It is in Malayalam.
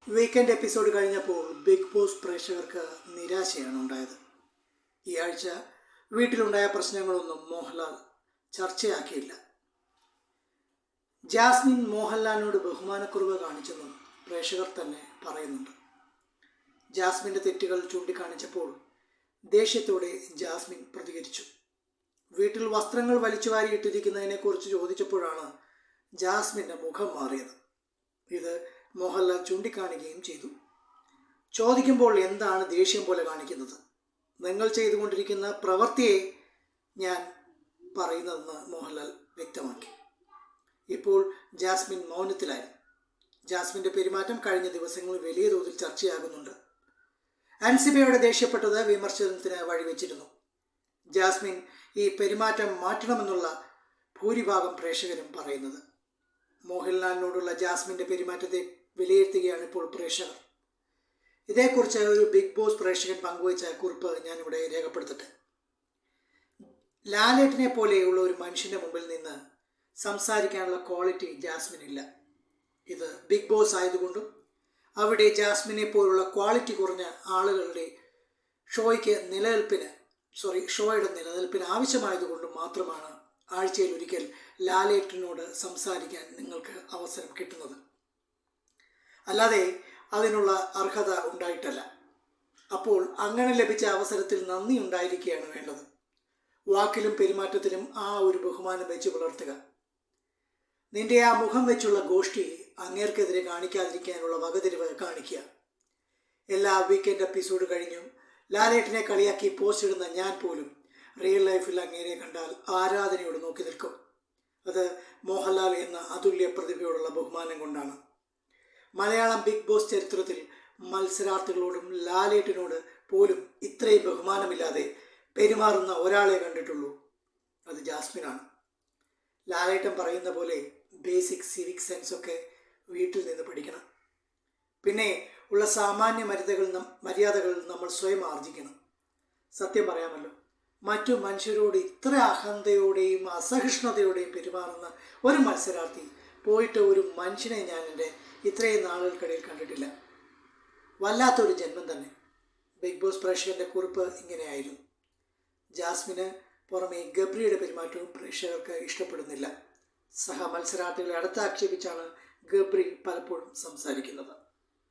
വീക്കെൻഡ് എപ്പിസോഡ് കഴിഞ്ഞപ്പോൾ ബിഗ് ബോസ് പ്രേക്ഷകർക്ക് നിരാശയാണ് ഉണ്ടായത്. ഈ ആഴ്ച വീട്ടിലുണ്ടായ പ്രശ്നങ്ങളൊന്നും മോഹൻലാൽ ചർച്ചയാക്കിയില്ല. ജാസ്മിൻ മോഹൻലാലിനോട് ബഹുമാനക്കുറവ് കാണിച്ചെന്നും പ്രേക്ഷകർ തന്നെ പറയുന്നുണ്ട്. ജാസ്മിൻ്റെ തെറ്റുകൾ ചൂണ്ടിക്കാണിച്ചപ്പോൾ ദേഷ്യത്തോടെ ജാസ്മിൻ പ്രതികരിച്ചു. വീട്ടിൽ വസ്ത്രങ്ങൾ വലിച്ചുവാരി ഇട്ടിരിക്കുന്നതിനെക്കുറിച്ച് ചോദിച്ചപ്പോഴാണ് ജാസ്മിൻ്റെ മുഖം മാറിയത്. ഇത് മോഹൻലാൽ ചൂണ്ടിക്കാണിക്കുകയും ചെയ്തു. ചോദിക്കുമ്പോൾ എന്താണ് ദേഷ്യം പോലെ കാണിക്കുന്നത്? നിങ്ങൾ ചെയ്തുകൊണ്ടിരിക്കുന്ന പ്രവൃത്തിയെ ഞാൻ പറയുന്നതെന്ന് മോഹൻലാൽ വ്യക്തമാക്കി. ഇപ്പോൾ ജാസ്മിൻ മൗനത്തിലായിരുന്നു. ജാസ്മിൻ്റെ പെരുമാറ്റം കഴിഞ്ഞ ദിവസങ്ങളിൽ വലിയ തോതിൽ ചർച്ചയാകുന്നുണ്ട്. അൻസിബയോട് ദേഷ്യപ്പെട്ടത് വിമർശനത്തിന് വഴിവെച്ചിരുന്നു. ജാസ്മിൻ ഈ പെരുമാറ്റം മാറ്റണമെന്നുള്ള ഭൂരിഭാഗം പ്രേക്ഷകരും പറയുന്നത്. മോഹൻലാലിനോടുള്ള ജാസ്മിൻ്റെ പെരുമാറ്റത്തെ വിലയിരുത്തുകയാണ് ഇപ്പോൾ പ്രേക്ഷകർ. ഇതേക്കുറിച്ച് ഒരു ബിഗ് ബോസ് പ്രേക്ഷകൻ പങ്കുവച്ച കുറിപ്പ് ഞാനിവിടെ രേഖപ്പെടുത്തട്ടെ. ലാലേട്ടനെ പോലെയുള്ള ഒരു മനുഷ്യൻ്റെ മുമ്പിൽ നിന്ന് സംസാരിക്കാനുള്ള ക്വാളിറ്റി ജാസ്മിനില്ല. ഇത് ബിഗ് ബോസ് ആയതുകൊണ്ടും അവിടെ ജാസ്മിനെ പോലുള്ള ക്വാളിറ്റി കുറഞ്ഞ ആളുകളുടെ ഷോയുടെ നിലനിൽപ്പിന് ആവശ്യമായതുകൊണ്ടും മാത്രമാണ് ആഴ്ചയിൽ ഒരിക്കൽ ലാലേട്ടനോട് സംസാരിക്കാൻ നിങ്ങൾക്ക് അവസരം കിട്ടുന്നത്. അല്ലാതെ അതിനുള്ള അർഹത ഉണ്ടായിട്ടല്ല. അപ്പോൾ അങ്ങനെ ലഭിച്ച അവസരത്തിൽ നന്ദി ഉണ്ടായിരിക്കുകയാണ് വേണ്ടത്. വാക്കിലും പെരുമാറ്റത്തിലും ആ ഒരു ബഹുമാനം വെച്ച് പുലർത്തുക. നിന്റെ ആ മുഖം വെച്ചുള്ള ഗോഷ്ഠി അങ്ങേർക്കെതിരെ കാണിക്കാതിരിക്കാനുള്ള വകതിരിവ് കാണിക്കുക. എല്ലാ വീക്കെൻഡ് എപ്പിസോഡ് കഴിഞ്ഞും ലാലേട്ടനെ കളിയാക്കി പോസ്റ്റ് ഇടുന്ന ഞാൻ പോലും റിയൽ ലൈഫിൽ അങ്ങേരെ കണ്ടാൽ ആരാധനയോട് നോക്കി നിൽക്കും. അത് മോഹൻലാൽ എന്ന അതുല്യ പ്രതിഭയോടുള്ള ബഹുമാനം കൊണ്ടാണ്. മലയാളം ബിഗ് ബോസ് ചരിത്രത്തിൽ മത്സരാർത്ഥികളോടും ലാലേട്ടനോട് പോലും ഇത്രയും ബഹുമാനമില്ലാതെ പെരുമാറുന്ന ഒരാളെ കണ്ടിട്ടുള്ളൂ. അത് ജാസ്മിനാണ്. ലാലേട്ടൻ പറയുന്ന പോലെ ബേസിക് സിവിക് സെൻസ് ഒക്കെ വീട്ടിൽ നിന്ന് പഠിക്കണം. പിന്നെ ഉള്ള സാമാന്യ മര്യാദകൾ നമ്മൾ സ്വയം ആർജിക്കണം. സത്യം പറയാമല്ലോ, മറ്റു മനുഷ്യരോട് ഇത്ര അഹന്തയോടെയും അസഹിഷ്ണുതയോടെയും പെരുമാറുന്ന ഒരു മത്സരാർത്ഥി പോയിട്ട് ഒരു മനുഷ്യനെ ഞാൻ എൻ്റെ ഇത്രയും നാളുകൾക്കിടയിൽ കണ്ടിട്ടില്ല. വല്ലാത്തൊരു ജന്മം തന്നെ. ബിഗ് ബോസ് പ്രേക്ഷകൻ്റെ കുറിപ്പ് ഇങ്ങനെയായിരുന്നു. ജാസ്മിന് പുറമെ ഗബ്രിയുടെ പെരുമാറ്റവും പ്രേക്ഷകർക്ക് ഇഷ്ടപ്പെടുന്നില്ല. സഹ മത്സരാർത്ഥികളെ അടുത്താക്ഷേപിച്ചാണ് ഗബ്രി പലപ്പോഴും സംസാരിക്കുന്നത്.